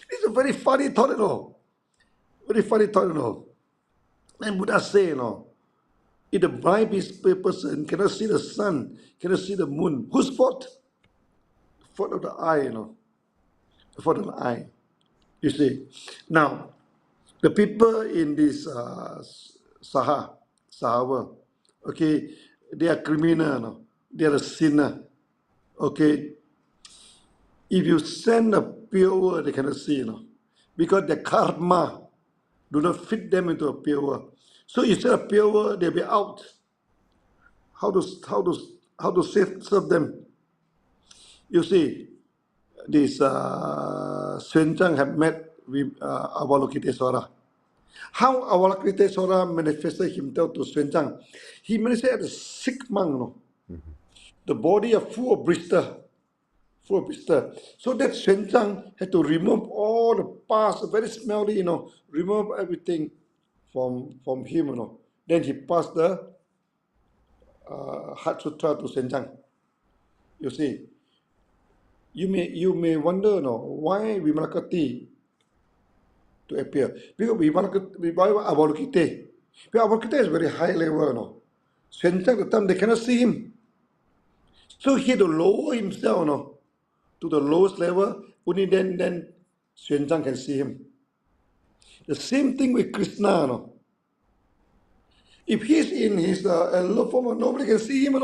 It's a very funny thought, Very funny thought, And Buddha say, if the blind person cannot see the sun, cannot see the moon, whose fault? The fault of the eye, The fault of the eye. You see. Now, the people in this Saha world, okay, they are criminal, They are a sinner. Okay. If you send a pure world, they cannot see, Because the karma do not fit them into a pure world. So instead of pure world, they'll be out. How to serve them? You see, this Swenchang have met with Avalokitesvara. How Avalokitesvara manifested himself to Swenchang? He manifested as a sick monk, The body are full of blister. So that Swenchang had to remove all the past, very smelly, remove everything from him, Then he passed the Heart Sutra to Swenchang. You see, you may wonder, why Vimalakirti to appear? Because Avalokite. Because Avalokite is very high level, Swenchang, the time they cannot see him. So he had to lower himself, to the lowest level. Only then Swenchang can see him. The same thing with Krishna, If he's in his low form, nobody can see him,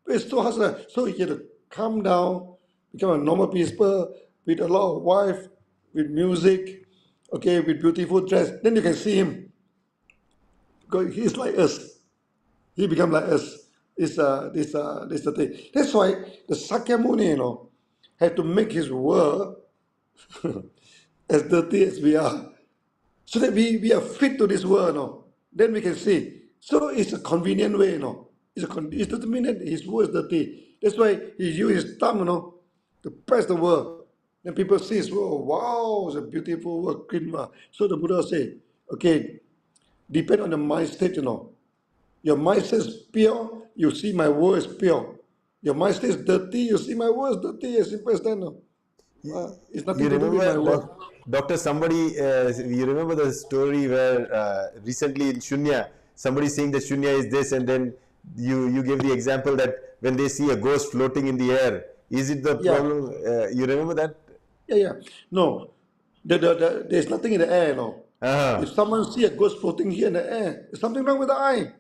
It's so hard. So he had to calm down, become a normal people with a lot of wife, with music, okay, with beautiful dress. Then you can see him. Because he's like us. He become like us. This the thing. That's why the Sakyamuni, had to make his world as dirty as we are, so that we are fit to this world, Then we can see. So it's a convenient way, it doesn't mean that his world is dirty. That's why he used his thumb, to press the world. Then people see his world. Wow, it's a beautiful world, clean world. So the Buddha say, okay, depend on the mind state, Your mind says pure, you see my world is pure. Your mind says dirty, you see my world is dirty. As simple as that, It's You nothing to do with my remember, world. Doctor, you remember the story where recently in Shunya, somebody saying that Shunya is this, and then you gave the example that when they see a ghost floating in the air, is it the Yeah, problem? You remember that? yeah. No, there's nothing in the air, no. Uh-huh. If someone see a ghost floating here in the air, there's something wrong with the eye.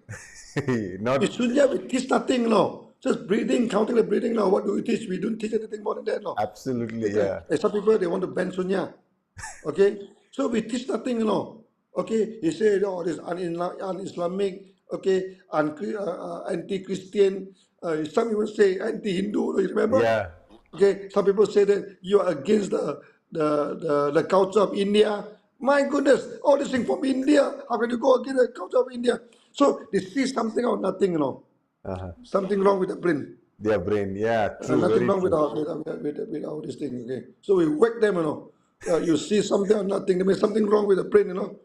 Not In Sunya, we teach nothing, no. Just breathing, counting the breathing, no. What do we teach? We don't teach anything more than that, no. absolutely, Okay. yeah. And some people, they want to ban Sunya. Okay. So we teach nothing, no. Okay. He said, oh, this un-Islamic, okay, anti-Christian. Some even say anti-Hindu, you remember? Yeah. Okay, some people say that you are against the culture of India. My goodness, all this thing from India. How can you go against the culture of India? So they see something or nothing, you know. Uh-huh. Something wrong with the brain. Their brain, yeah, true, Nothing very wrong with true. our this thing. Okay, so we whack them, you know. You see something or nothing. There may be something wrong with the brain, you know.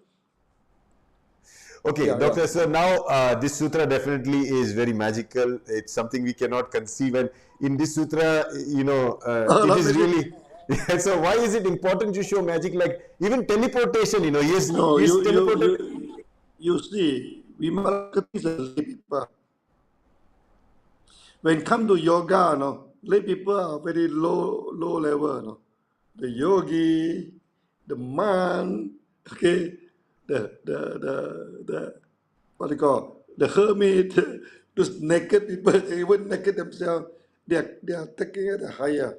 Okay, Yeah, yeah. Doctor, so now this sutra definitely is very magical. It's something we cannot conceive. And in this sutra, it Not is magic. really. So why is it important to show magic? Like even teleportation, No, he is teleported. you see, Vimalakirti is a lay people. When come to yoga, no, lay people are very low level, no. The yogi, the man, okay, the what do you call, the hermit, those naked people, even naked themselves, they are taking it higher.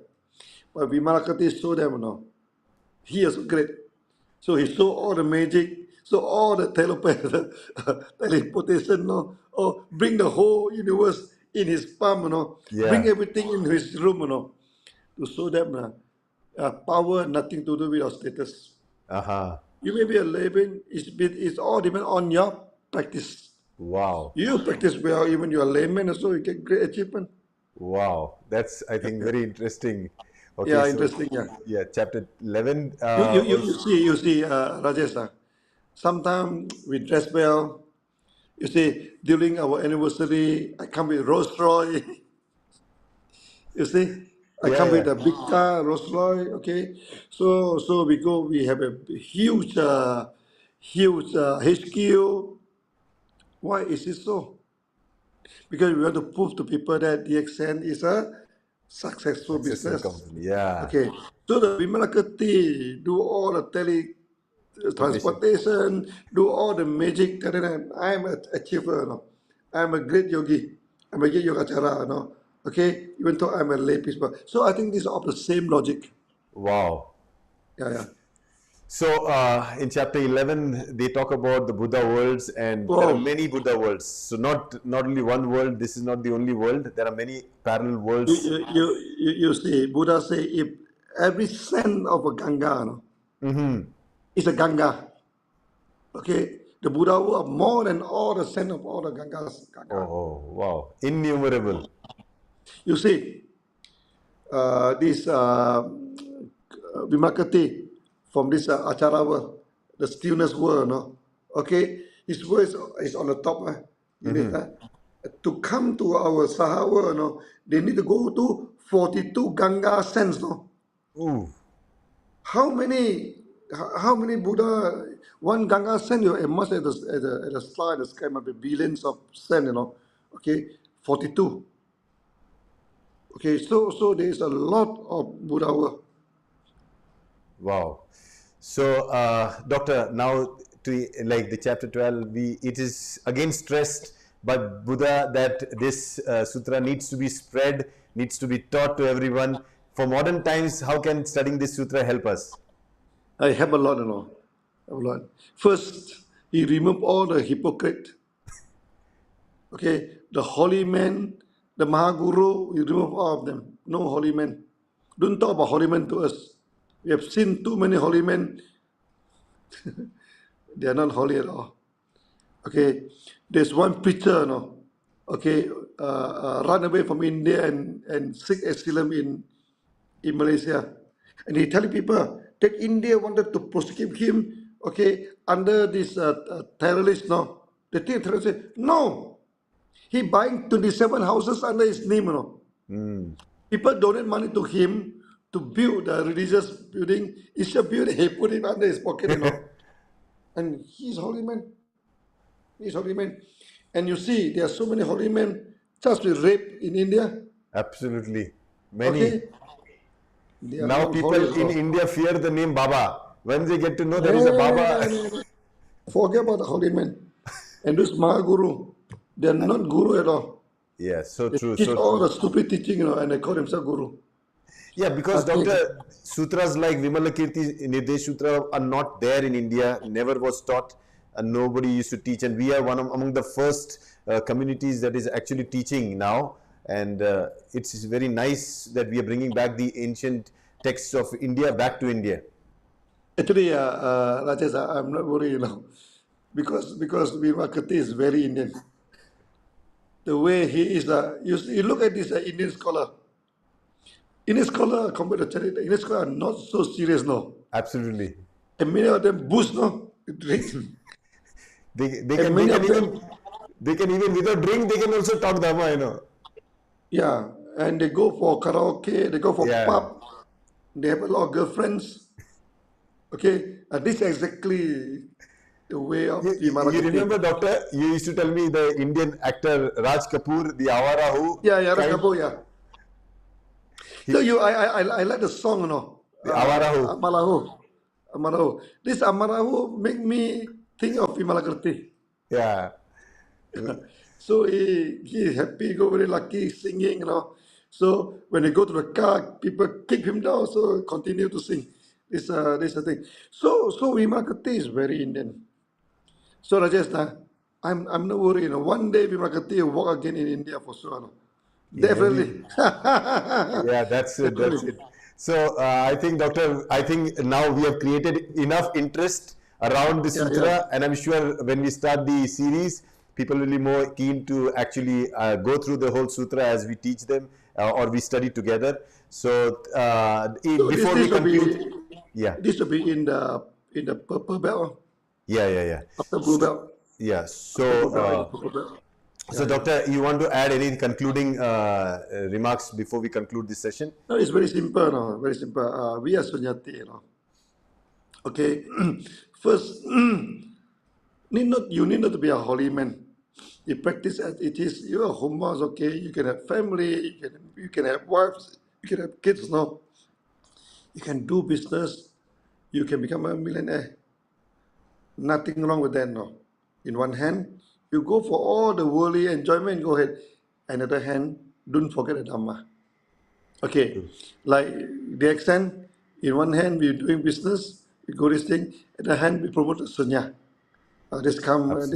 But Vimalakirti show them, no, he is great. So he saw all the magic, so all the teleportation, no, or bring the whole universe in his palm, bring Yeah. everything in his room, to show them power nothing to do with our status. Uh-huh. You may be a layman, it's all depend on your practice. Wow. You practice well, even you're a layman, so you get great achievement. Wow. That's, I think, very interesting. Okay, Yeah, so interesting, yeah. yeah, chapter 11. You see, Rajesh, sometimes we dress well. You see, during our anniversary, I come with Rolls Royce. You see, I Yeah, come yeah. with a big car, Rolls Royce. Okay, so we go. We have a huge HQ. Why is it so? Because we want to prove to people that DXN is a successful Successful business. company. Yeah. Okay, so the Vimalakirti do all the Quotation. transportation, do all the magic. I'm an achiever, no? I'm a great yogi. I'm a great yogacara, no? Okay, even though I'm a lay people. So I think these are all the same logic. Wow. Yeah, yeah. So, in chapter 11, they talk about the Buddha worlds, and there are Oh, many Buddha worlds. So, not only one world, this is not the only world. There are many parallel you, worlds. you, you, you see, Buddha say if every cent of a Ganga, no, is a Ganga. Okay, the Buddha were more than all the cent of all the Gangas. Oh, Ganga. oh, wow. Innumerable. You see, this Vimakati from this Acharya world, the stillness world, no? Okay, his word is on the top. In it, to come to our Saha world, no? They need to go to 42 Ganga sands, no? Ooh, How many? How many Buddha? One Ganga sand, you must at the sky, the sky might be billions of sand, Okay, 42. Okay, so there is a lot of Buddha world. wow. So, Doctor, now to like the chapter 12, it is again stressed by Buddha that this sutra needs to be spread, needs to be taught to everyone. For modern times, how can studying this sutra help us? I have a lot, Have a lot. First, he removed all the hypocrite. Okay, the holy man, the Mahaguru, he removed all of them. No holy man. Don't talk about holy men to us. We have seen too many holy men. They are not holy at all. Okay, there's one preacher, Okay, run away from India and seek asylum in Malaysia. And he telling people that India wanted to prosecute him, okay, under this terrorist, no. The terrorist said, no, he buying 27 houses under his name, People donate money to him to build a religious building. It's a building, he put it under his pocket, And he's holy man. He's holy man. And you see, there are so many holy men just with rape in India. Absolutely. Many. Okay? They are Now not holy people at in all. India fear the name Baba. When they get to know there is a Baba. Eh, forget about the holy man. And this Mahaguru, they're not guru at all. Yeah, so They true, teach so all true. the stupid teaching, and they call themselves guru. Yeah, because Okay. Doctor, sutras like Vimalakirti Nirdesha Sutra are not there in India, never was taught, and nobody used to teach. And we are among the first communities that is actually teaching now. And it's very nice that we are bringing back the ancient texts of India back to India. Actually, Rajesh, I'm not worried, because Vimalakirti is very Indian. The way he is, you look at this Indian scholar. Indian scholar compared to Chinese, Indian scholar are not so serious, no. Absolutely. And many of them boost, no, drink. They And can they many can of even them, without drink they can also talk Dharma, you know. yeah, and they go for karaoke, they go for Yeah. pub, they have a lot of girlfriends. Okay, this is exactly the way of You Vimalakirti. remember, Doctor, you used to tell me the Indian actor Raj Kapoor, the Awara who Yeah, yeah, kind Rakabo, yeah. So he, I like the song, the Awara who. Amalahu, Amalahu. This Amalahu make me think of Vimalakirti. Yeah. So he is happy, go very lucky, singing. So when they go to the car, people kick him down, so continue to sing. This the thing. So Vimalakirti is very Indian. So Rajesh, I'm not worried. One day Vimalakirti will walk again in India for sure. Yeah, Definitely. yeah, that's it. That's Definitely. it. So I think, Doctor, I think now we have created enough interest around the Yeah, yeah. sutra, and I'm sure when we start the series, people will be more keen to actually go through the whole sutra as we teach them or we study together. So So before we conclude, yeah, this will be in the purple belt, yeah, yeah, yeah. after blue So, belt, yeah. after blue So, belt, in purple belt. so Yeah, yeah. Doctor, you want to add any concluding remarks before we conclude this session? No, it's very simple, no, very simple. We are Sunyati. Okay, first, you need not to be a holy man. You practice as it is. You're a homeless, okay. You can have family. You can have wives. You can have kids. No, you can do business. You can become a millionaire. Nothing wrong with that, no. In one hand, you go for all the worldly enjoyment, go ahead. Another hand, don't forget the Dhamma. Okay, like the extent, in one hand, we're doing business, we go this thing, at the hand, we promote the Sunya. Absolutely.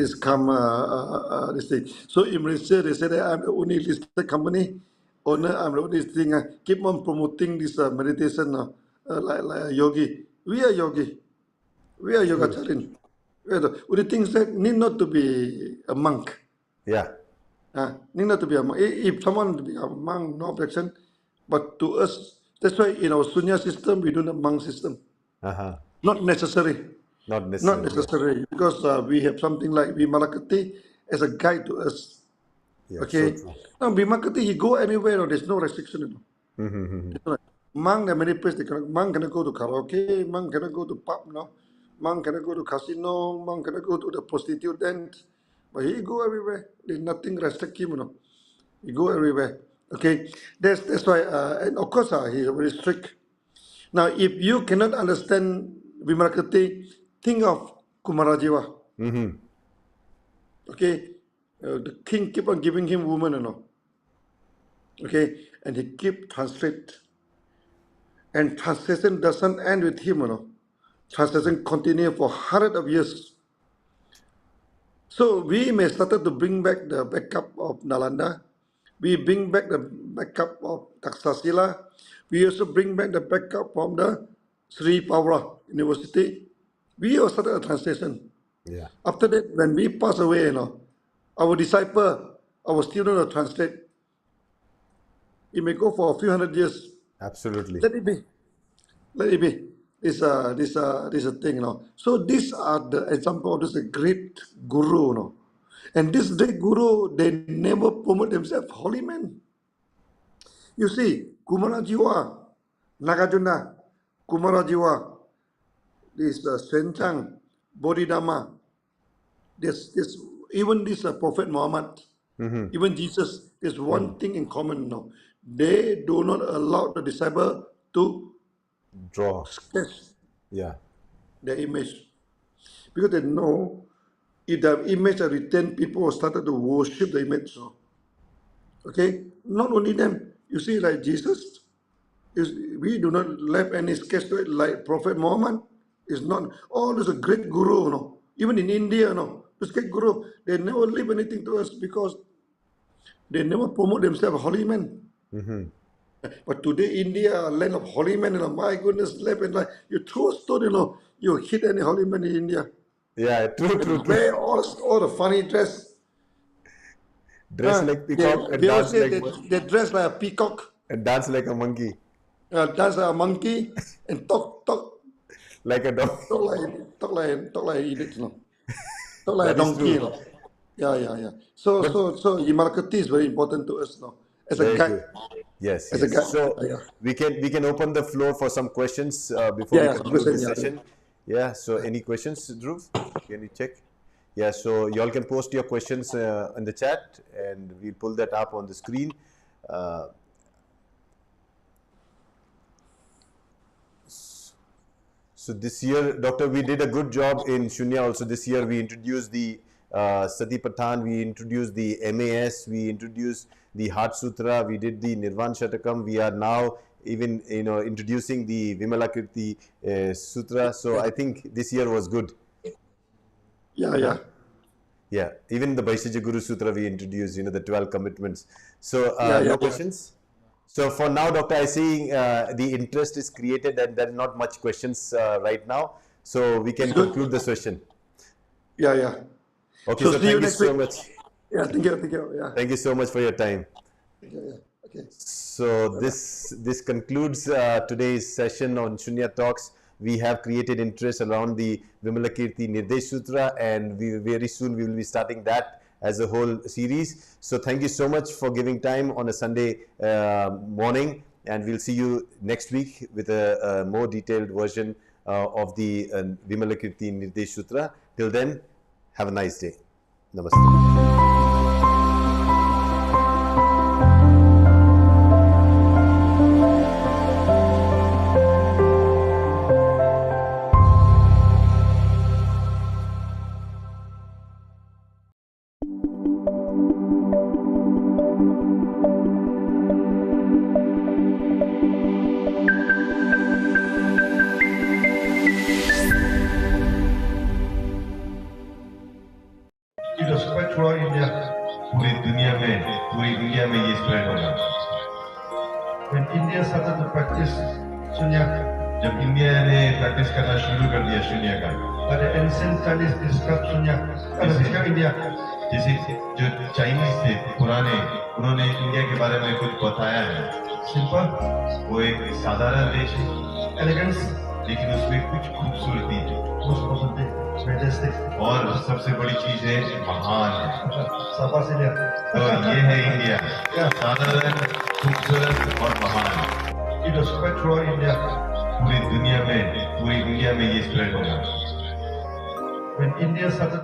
This thing. So in Malaysia, they say that I'm the only listed company owner. I'm the only thing. Keep on promoting this meditation, like a yogi. We are yogi. We are True. Yogacharin. We are the things that need not to be a monk. Yeah. Need not to be a monk. If someone to be a monk, no objection. But to us, that's why in our Sunya system, we do the monk system. Uh-huh. Not necessary. Not Not necessary. Yeah. necessary, because we have something like Vimalakirti as a guide to us. Yeah. So Okay. true. Now Vimalakirti, he go anywhere. No, there's no restriction. There's no- Monk, there are many places. Monk cannot go to karaoke. Monk cannot go to pub. No. Monk cannot go to casino. Monk cannot go to the prostitute dance. But he go everywhere. There's nothing restrict him. He go everywhere. Okay. That's why. And of course, he's very strict. Now, if you cannot understand Vimalakirti, think of Kumarajiva. Okay, the king keep on giving him woman. Okay, and he keep translate, and translation doesn't end with him. Translation continue for hundred of years. So we may started to bring back the backup of Nalanda. We bring back the backup of Taksasila. We also bring back the backup from the Sri Pawra University. We also started a translation. Yeah. After that, when we pass away, our disciple, our student will translate. It may go for a few hundred years. Absolutely. Let it be. Let it be. This a thing. So these are the example of this great guru. And this great guru, they never promote themselves holy men. You see, Kumarajiwa, Nagarjuna, Kumarajiwa, this Senchang, Bodhidharma, this even this Prophet Muhammad, even Jesus, there's one thing in common. They do not allow the disciple to Draw. sketch. Yeah. their image. Because they know if the image are retained, people started to worship the image. So, okay, not only them, you see, like Jesus, we do not left any sketch to it, like Prophet Muhammad is not. Oh, there's a great guru, Even in India, this great guru, they never leave anything to us because they never promote themselves holy men. But today, India, land of holy men, my goodness, left and right. You throw a stone, you hit any holy man in India. Yeah, true. Wear all the funny dress. Dress like peacock and They all dance say like they dress like a peacock, and dance like a monkey, dance like a monkey, and talk like a dog. talk like idiots, talk like a That is donkey, true. Yeah. So But Vimalakirti is very important to us, as a very guide, true. Yes. as a guide. So Yeah. we can open the floor for some questions before we Yeah, some conclude question, this yeah. session. Yeah. So any questions, Dhruv? Can you check? Yeah. So y'all can post your questions in the chat, and we'll pull that up on the screen. Uh, So this year, Doctor, we did a good job in Shunya also. This year we introduced the Satipathan, we introduced the MAS, we introduced the Heart Sutra, we did the Nirvan Shatakam. We are now even introducing the Vimalakirti Sutra. So I think this year was good. Yeah. Yeah, even the Vaishya Guru Sutra we introduced, the 12 commitments. So Yeah. questions? So for now, Doctor, I see the interest is created and there are not much questions right now. So we can conclude the session. Yeah. Okay, So so see you thank you next so week. much. Yeah, thank you. Yeah. Thank you so much for your time. Yeah. Okay. So this concludes today's session on Shunya Talks. We have created interest around the Vimalakirti Nirdesha Sutra, and very soon we will be starting that as a whole series. So thank you so much for giving time on a Sunday morning, and we'll see you next week with a more detailed version of the Vimalakirti Nirdesha Sutra. Till then, have a nice day. Namaste. It was spread throughout India. पूरी दुनिया में ये spread होगा. When India started to practice Sunya, जब India ने practice करना शुरू कर दिया शून्य का, but the ancient Chinese described Sunya, described India, जैसे जो Chinese थे पुराने, उन्होंने इंडिया के बारे में कुछ बताया है. Simple, वो एक साधारण देश है, elegance, लेकिन उसमें कुछ खूबसूरती है. Most positive. और सबसे बड़ी चीज है महान है. तो ये है इंडिया, साधारण, खूबसूरत और महान. It was spread throughout India. पूरी दुनिया में ये स्प्रेड होगा. When India started